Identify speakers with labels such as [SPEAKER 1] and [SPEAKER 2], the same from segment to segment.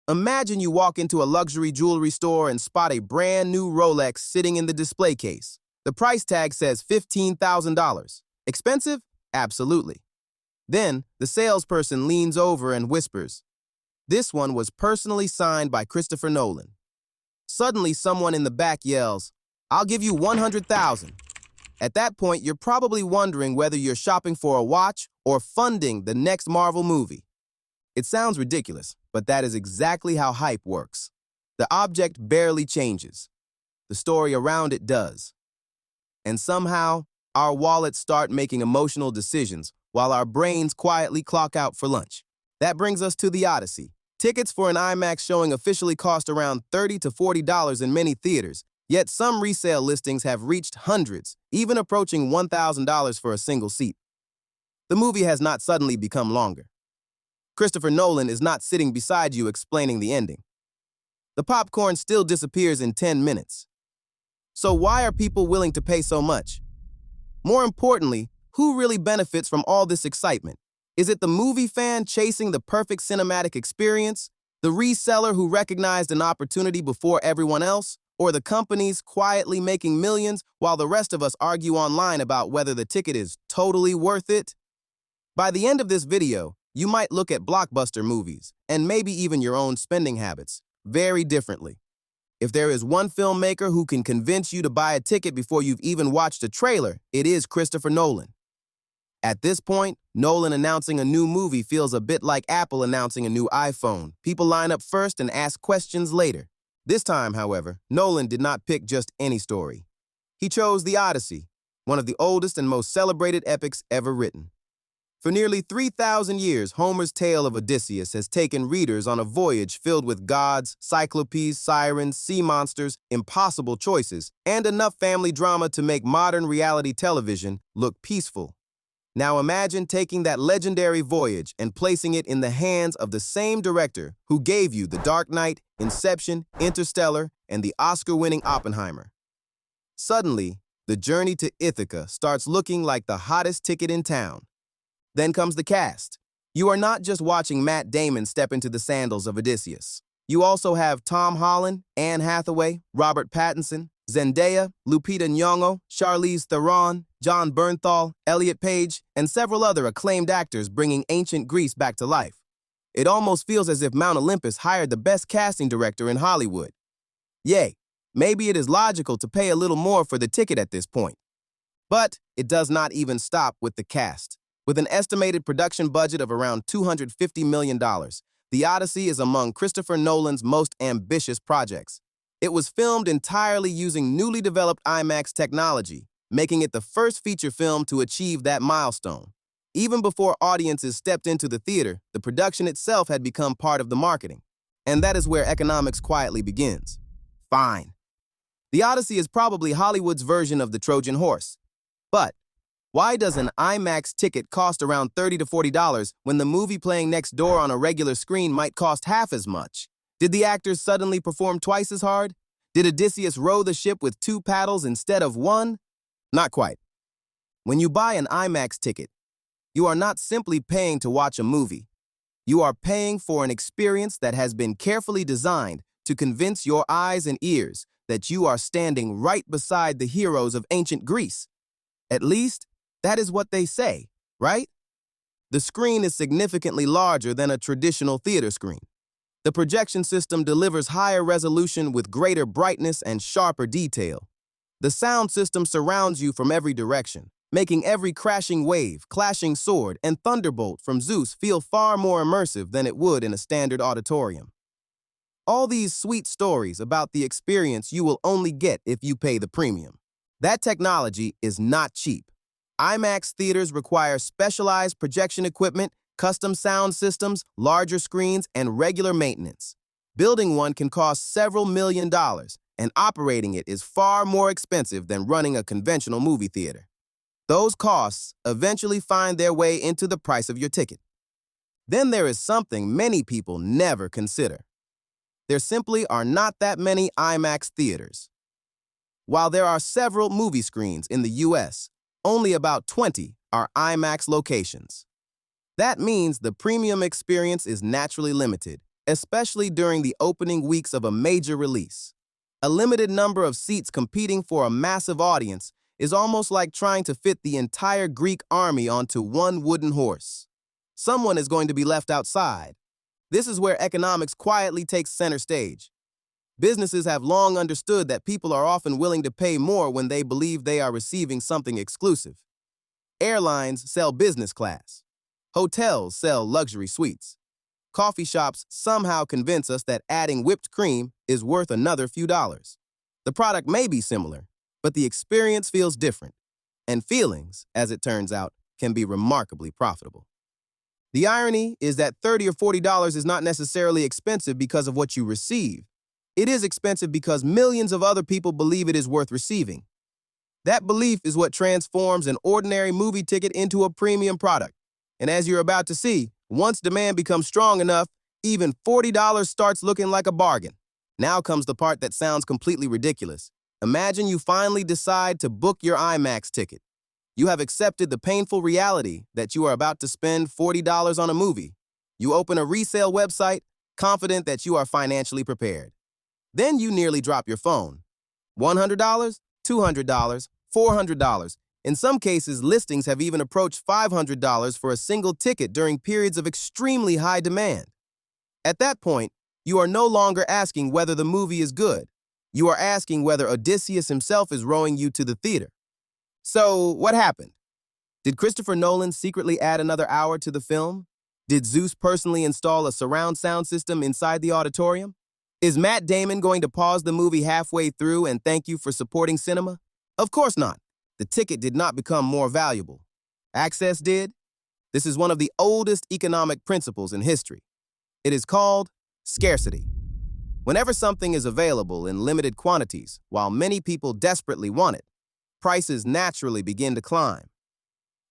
[SPEAKER 1] Imagine you walk into a luxury jewelry store and spot a brand new Rolex sitting in the display case. The price tag says $15,000. Expensive? Absolutely. Then, the salesperson leans over and whispers, "This one was personally signed by Christopher Nolan." Suddenly, someone in the back yells, "I'll give you $100,000. At that point, you're probably wondering whether you're shopping for a watch or funding the next Marvel movie. It sounds ridiculous, but that is exactly how hype works. The object barely changes. The story around it does. And somehow, our wallets start making emotional decisions while our brains quietly clock out for lunch. That brings us to The Odyssey. Tickets for an IMAX showing officially cost around $30 to $40 in many theaters, yet some resale listings have reached hundreds, even approaching $1,000 for a single seat. The movie has not suddenly become longer. Christopher Nolan is not sitting beside you explaining the ending. The popcorn still disappears in 10 minutes. So why are people willing to pay so much? More importantly, who really benefits from all this excitement? Is it the movie fan chasing the perfect cinematic experience, the reseller who recognized an opportunity before everyone else, or the companies quietly making millions while the rest of us argue online about whether the ticket is totally worth it? By the end of this video, you might look at blockbuster movies, and maybe even your own spending habits, very differently. If there is one filmmaker who can convince you to buy a ticket before you've even watched a trailer, it is Christopher Nolan. At this point, Nolan announcing a new movie feels a bit like Apple announcing a new iPhone. People line up first and ask questions later. This time, however, Nolan did not pick just any story. He chose The Odyssey, one of the oldest and most celebrated epics ever written. For nearly 3,000 years, Homer's tale of Odysseus has taken readers on a voyage filled with gods, cyclopes, sirens, sea monsters, impossible choices, and enough family drama to make modern reality television look peaceful. Now imagine taking that legendary voyage and placing it in the hands of the same director who gave you The Dark Knight, Inception, Interstellar, and the Oscar-winning Oppenheimer. Suddenly, the journey to Ithaca starts looking like the hottest ticket in town. Then comes the cast. You are not just watching Matt Damon step into the sandals of Odysseus. You also have Tom Holland, Anne Hathaway, Robert Pattinson, Zendaya, Lupita Nyong'o, Charlize Theron, John Bernthal, Elliot Page, and several other acclaimed actors bringing ancient Greece back to life. It almost feels as if Mount Olympus hired the best casting director in Hollywood. Yay, maybe it is logical to pay a little more for the ticket at this point. But it does not even stop with the cast. With an estimated production budget of around $250 million, The Odyssey is among Christopher Nolan's most ambitious projects. It was filmed entirely using newly developed IMAX technology, making it the first feature film to achieve that milestone. Even before audiences stepped into the theater, the production itself had become part of the marketing. And that is where economics quietly begins. Fine. The Odyssey is probably Hollywood's version of the Trojan horse. But why does an IMAX ticket cost around $30 to $40 when the movie playing next door on a regular screen might cost half as much? Did the actors suddenly perform twice as hard? Did Odysseus row the ship with 2 paddles instead of 1? Not quite. When you buy an IMAX ticket, you are not simply paying to watch a movie. You are paying for an experience that has been carefully designed to convince your eyes and ears that you are standing right beside the heroes of ancient Greece. At least, that is what they say, right? The screen is significantly larger than a traditional theater screen. The projection system delivers higher resolution with greater brightness and sharper detail. The sound system surrounds you from every direction, making every crashing wave, clashing sword, and thunderbolt from Zeus feel far more immersive than it would in a standard auditorium. All these sweet stories about the experience you will only get if you pay the premium. That technology is not cheap. IMAX theaters require specialized projection equipment, custom sound systems, larger screens, and regular maintenance. Building one can cost several $million, and operating it is far more expensive than running a conventional movie theater. Those costs eventually find their way into the price of your ticket. Then there is something many people never consider. There simply are not that many IMAX theaters. While there are several movie screens in the US, only about 20 are IMAX locations. That means the premium experience is naturally limited, especially during the opening weeks of a major release. A limited number of seats competing for a massive audience is almost like trying to fit the entire Greek army onto one wooden horse. Someone is going to be left outside. This is where economics quietly takes center stage. Businesses have long understood that people are often willing to pay more when they believe they are receiving something exclusive. Airlines sell business class. Hotels sell luxury suites. Coffee shops somehow convince us that adding whipped cream is worth another few dollars. The product may be similar, but the experience feels different. And feelings, as it turns out, can be remarkably profitable. The irony is that $30 or $40 is not necessarily expensive because of what you receive. It is expensive because millions of other people believe it is worth receiving. That belief is what transforms an ordinary movie ticket into a premium product. And as you're about to see, once demand becomes strong enough, even $40 starts looking like a bargain. Now comes the part that sounds completely ridiculous. Imagine you finally decide to book your IMAX ticket. You have accepted the painful reality that you are about to spend $40 on a movie. You open a resale website, confident that you are financially prepared. Then you nearly drop your phone. $100, $200, $400. In some cases, listings have even approached $500 for a single ticket during periods of extremely high demand. At that point, you are no longer asking whether the movie is good. You are asking whether Odysseus himself is rowing you to the theater. So, what happened? Did Christopher Nolan secretly add another hour to the film? Did Zeus personally install a surround sound system inside the auditorium? Is Matt Damon going to pause the movie halfway through and thank you for supporting cinema? Of course not. The ticket did not become more valuable. Access did. This is one of the oldest economic principles in history. It is called scarcity. Whenever something is available in limited quantities, while many people desperately want it, prices naturally begin to climb.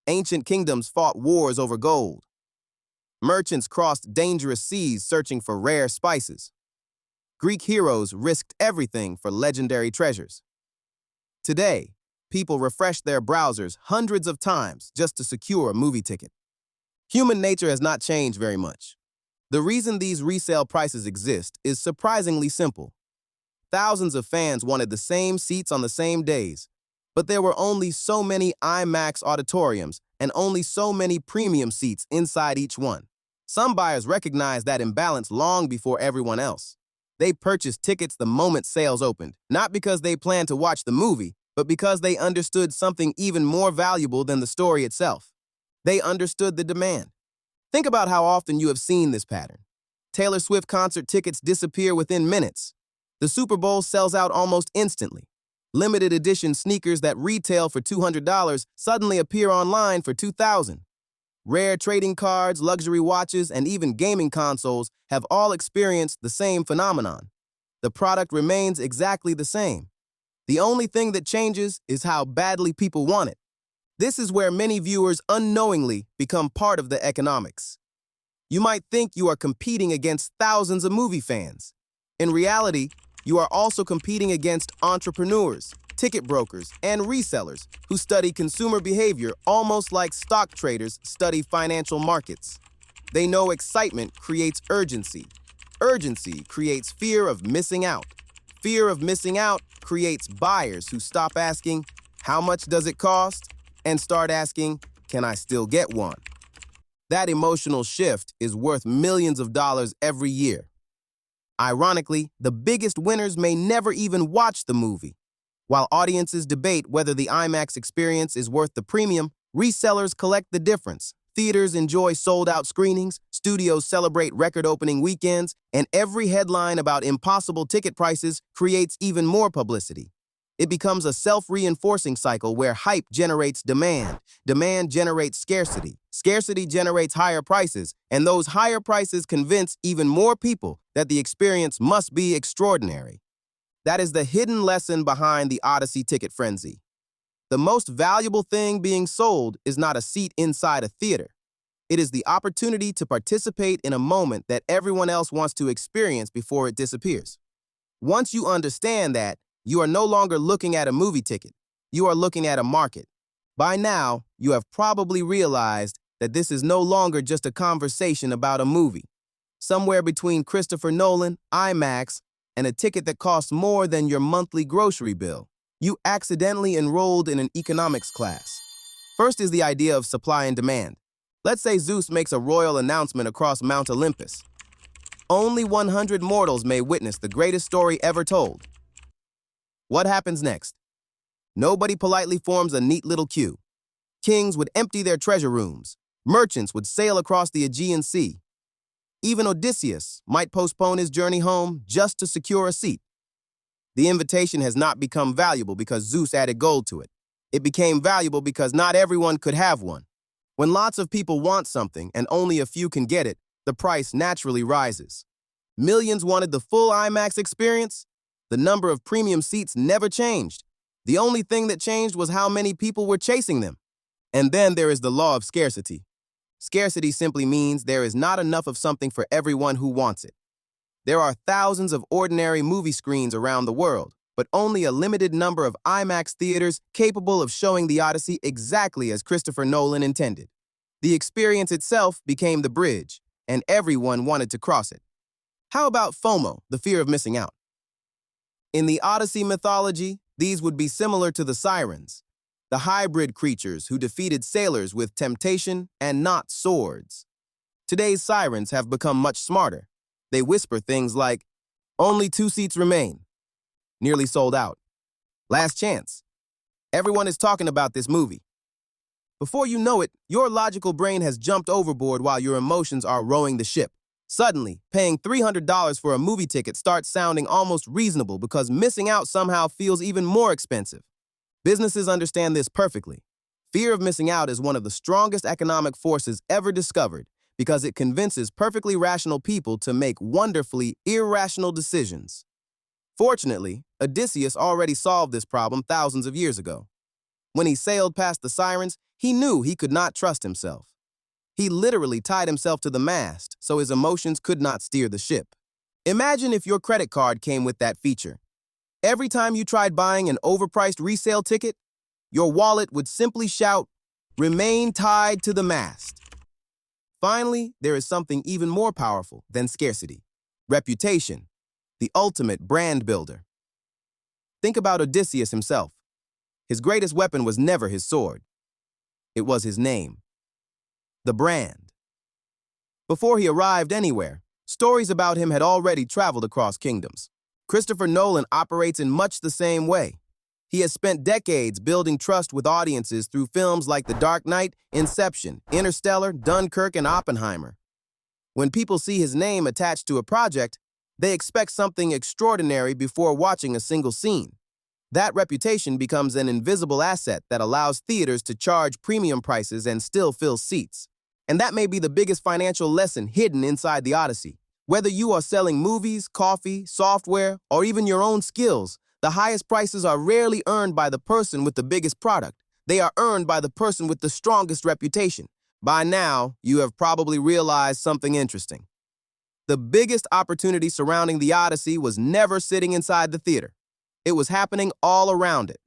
[SPEAKER 1] Ancient kingdoms fought wars over gold. Merchants crossed dangerous seas searching for rare spices. Greek heroes risked everything for legendary treasures. Today, people refresh their browsers hundreds of times just to secure a movie ticket. Human nature has not changed very much. The reason these resale prices exist is surprisingly simple. Thousands of fans wanted the same seats on the same days, but there were only so many IMAX auditoriums and only so many premium seats inside each one. Some buyers recognized that imbalance long before everyone else. They purchased tickets the moment sales opened, not because they planned to watch the movie, but because they understood something even more valuable than the story itself. They understood the demand. Think about how often you have seen this pattern. Taylor Swift concert tickets disappear within minutes. The Super Bowl sells out almost instantly. Limited edition sneakers that retail for $200 suddenly appear online for $2,000. Rare trading cards, luxury watches, and even gaming consoles have all experienced the same phenomenon. The product remains exactly the same. The only thing that changes is how badly people want it. This is where many viewers unknowingly become part of the economics. You might think you are competing against thousands of movie fans. In reality, you are also competing against entrepreneurs, ticket brokers, and resellers who study consumer behavior almost like stock traders study financial markets. They know excitement creates urgency. Urgency creates fear of missing out. Fear of missing out creates buyers who stop asking, "How much does it cost?" and start asking, "Can I still get one?" That emotional shift is worth millions of dollars every year. Ironically, the biggest winners may never even watch the movie. While audiences debate whether the IMAX experience is worth the premium, resellers collect the difference. Theaters enjoy sold-out screenings, studios celebrate record-opening weekends, and every headline about impossible ticket prices creates even more publicity. It becomes a self-reinforcing cycle where hype generates demand, demand generates scarcity, scarcity generates higher prices, and those higher prices convince even more people that the experience must be extraordinary. That is the hidden lesson behind the Odyssey ticket frenzy. The most valuable thing being sold is not a seat inside a theater. It is the opportunity to participate in a moment that everyone else wants to experience before it disappears. Once you understand that, you are no longer looking at a movie ticket. You are looking at a market. By now, you have probably realized that this is no longer just a conversation about a movie. somewhere between Christopher Nolan, IMAX, and a ticket that costs more than your monthly grocery bill. You accidentally enrolled in an economics class. First is the idea of supply and demand. Let's say Zeus makes a royal announcement across Mount Olympus. Only 100 mortals may witness the greatest story ever told. What happens next? Nobody politely forms a neat little queue. Kings would empty their treasure rooms. Merchants would sail across the Aegean Sea. Even Odysseus might postpone his journey home just to secure a seat. The invitation has not become valuable because Zeus added gold to it. It became valuable because not everyone could have one. When lots of people want something and only a few can get it, the price naturally rises. Millions wanted the full IMAX experience. The number of premium seats never changed. The only thing that changed was how many people were chasing them. And then there is the law of scarcity. Scarcity simply means there is not enough of something for everyone who wants it. There are thousands of ordinary movie screens around the world, but only a limited number of IMAX theaters capable of showing the Odyssey exactly as Christopher Nolan intended. The experience itself became the bridge, and everyone wanted to cross it. How about FOMO, the fear of missing out? In the Odyssey mythology, these would be similar to the sirens, the hybrid creatures who defeated sailors with temptation and not swords. Today's sirens have become much smarter. They whisper things like, "Only 2 seats remain," "Nearly sold out," "Last chance." Everyone is talking about this movie. Before you know it, your logical brain has jumped overboard while your emotions are rowing the ship. Suddenly, paying $300 for a movie ticket starts sounding almost reasonable because missing out somehow feels even more expensive. Businesses understand this perfectly. Fear of missing out is one of the strongest economic forces ever discovered because it convinces perfectly rational people to make wonderfully irrational decisions. Fortunately, Odysseus already solved this problem thousands of years ago. When he sailed past the sirens, he knew he could not trust himself. He literally tied himself to the mast so his emotions could not steer the ship. Imagine if your credit card came with that feature. Every time you tried buying an overpriced resale ticket, your wallet would simply shout, "Remain tied to the mast." Finally, there is something even more powerful than scarcity: reputation, the ultimate brand builder. Think about Odysseus himself. His greatest weapon was never his sword. It was his name, the brand. Before he arrived anywhere, stories about him had already traveled across kingdoms. Christopher Nolan operates in much the same way. He has spent decades building trust with audiences through films like The Dark Knight, Inception, Interstellar, Dunkirk, and Oppenheimer. When people see his name attached to a project, they expect something extraordinary before watching a single scene. That reputation becomes an invisible asset that allows theaters to charge premium prices and still fill seats. And that may be the biggest financial lesson hidden inside the Odyssey. Whether you are selling movies, coffee, software, or even your own skills, the highest prices are rarely earned by the person with the biggest product. They are earned by the person with the strongest reputation. By now, you have probably realized something interesting. The biggest opportunity surrounding the Odyssey was never sitting inside the theater. It was happening all around it.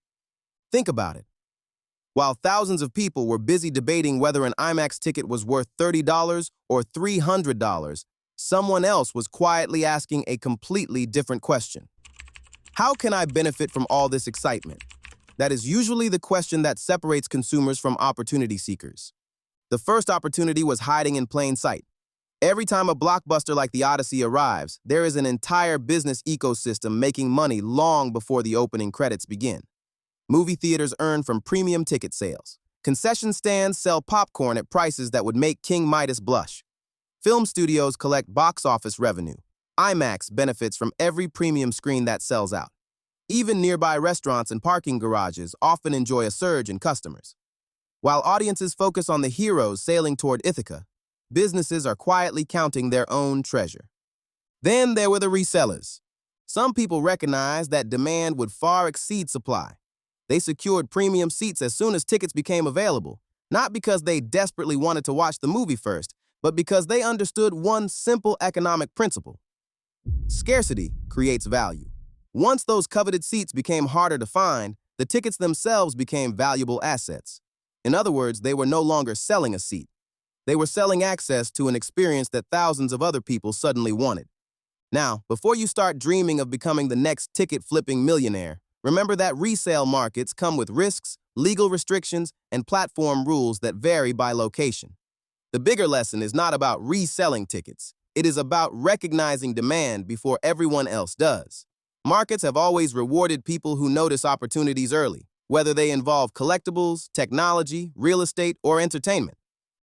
[SPEAKER 1] Think about it. While thousands of people were busy debating whether an IMAX ticket was worth $30 or $300, someone else was quietly asking a completely different question. How can I benefit from all this excitement? That is usually the question that separates consumers from opportunity seekers. The first opportunity was hiding in plain sight. Every time a blockbuster like the Odyssey arrives, there is an entire business ecosystem making money long before the opening credits begin. Movie theaters earn from premium ticket sales. Concession stands sell popcorn at prices that would make King Midas blush. Film studios collect box office revenue. IMAX benefits from every premium screen that sells out. Even nearby restaurants and parking garages often enjoy a surge in customers. While audiences focus on the heroes sailing toward Ithaca, businesses are quietly counting their own treasure. Then there were the resellers. Some people recognized that demand would far exceed supply. They secured premium seats as soon as tickets became available, not because they desperately wanted to watch the movie first, but because they understood one simple economic principle. Scarcity creates value. Once those coveted seats became harder to find, the tickets themselves became valuable assets. In other words, they were no longer selling a seat. They were selling access to an experience that thousands of other people suddenly wanted. Now, before you start dreaming of becoming the next ticket-flipping millionaire, remember that resale markets come with risks, legal restrictions, and platform rules that vary by location. The bigger lesson is not about reselling tickets. It is about recognizing demand before everyone else does. Markets have always rewarded people who notice opportunities early, whether they involve collectibles, technology, real estate, or entertainment.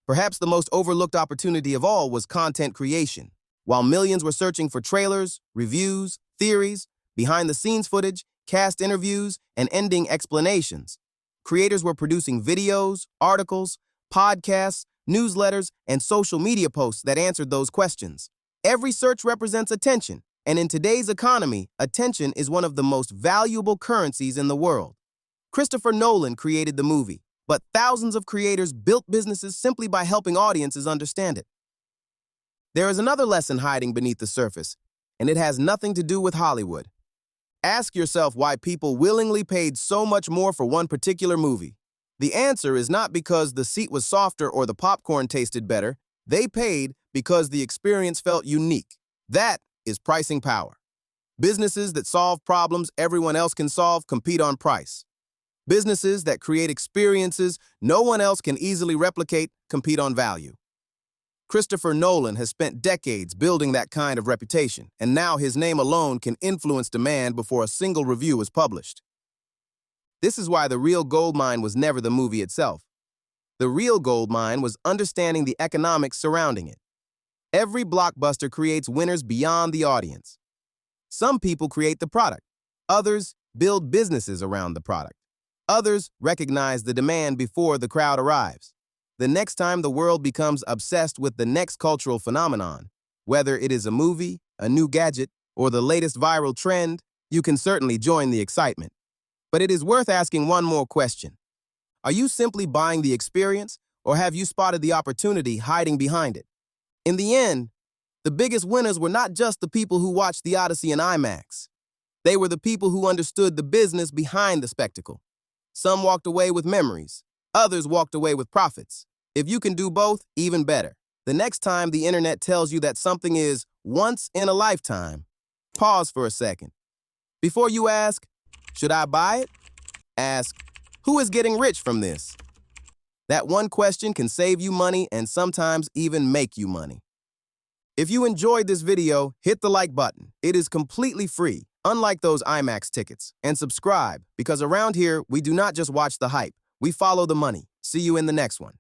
[SPEAKER 1] Perhaps the most overlooked opportunity of all was content creation. While millions were searching for trailers, reviews, theories, behind-the-scenes footage, cast interviews, and ending explanations, creators were producing videos, articles, podcasts, newsletters, and social media posts that answered those questions. Every search represents attention, and in today's economy, attention is one of the most valuable currencies in the world. Christopher Nolan created the movie, but thousands of creators built businesses simply by helping audiences understand it. There is another lesson hiding beneath the surface, and it has nothing to do with Hollywood. Ask yourself why people willingly paid so much more for one particular movie. The answer is not because the seat was softer or the popcorn tasted better. They paid because the experience felt unique. That is pricing power. Businesses that solve problems everyone else can solve compete on price. Businesses that create experiences no one else can easily replicate compete on value. Christopher Nolan has spent decades building that kind of reputation, and now his name alone can influence demand before a single review is published. This is why the real gold mine was never the movie itself. The real gold mine was understanding the economics surrounding it. Every blockbuster creates winners beyond the audience. Some people create the product. Others build businesses around the product. Others recognize the demand before the crowd arrives. The next time the world becomes obsessed with the next cultural phenomenon, whether it is a movie, a new gadget, or the latest viral trend, you can certainly join the excitement. But it is worth asking one more question. Are you simply buying the experience, or have you spotted the opportunity hiding behind it? In the end, the biggest winners were not just the people who watched the Odyssey in IMAX. They were the people who understood the business behind the spectacle. Some walked away with memories. Others walked away with profits. If you can do both, even better. The next time the internet tells you that something is once in a lifetime, pause for a second. Before you ask, should I buy it? Ask, who is getting rich from this? That one question can save you money and sometimes even make you money. If you enjoyed this video, hit the like button. It is completely free, unlike those IMAX tickets. And subscribe, because around here, we do not just watch the hype, we follow the money. See you in the next one.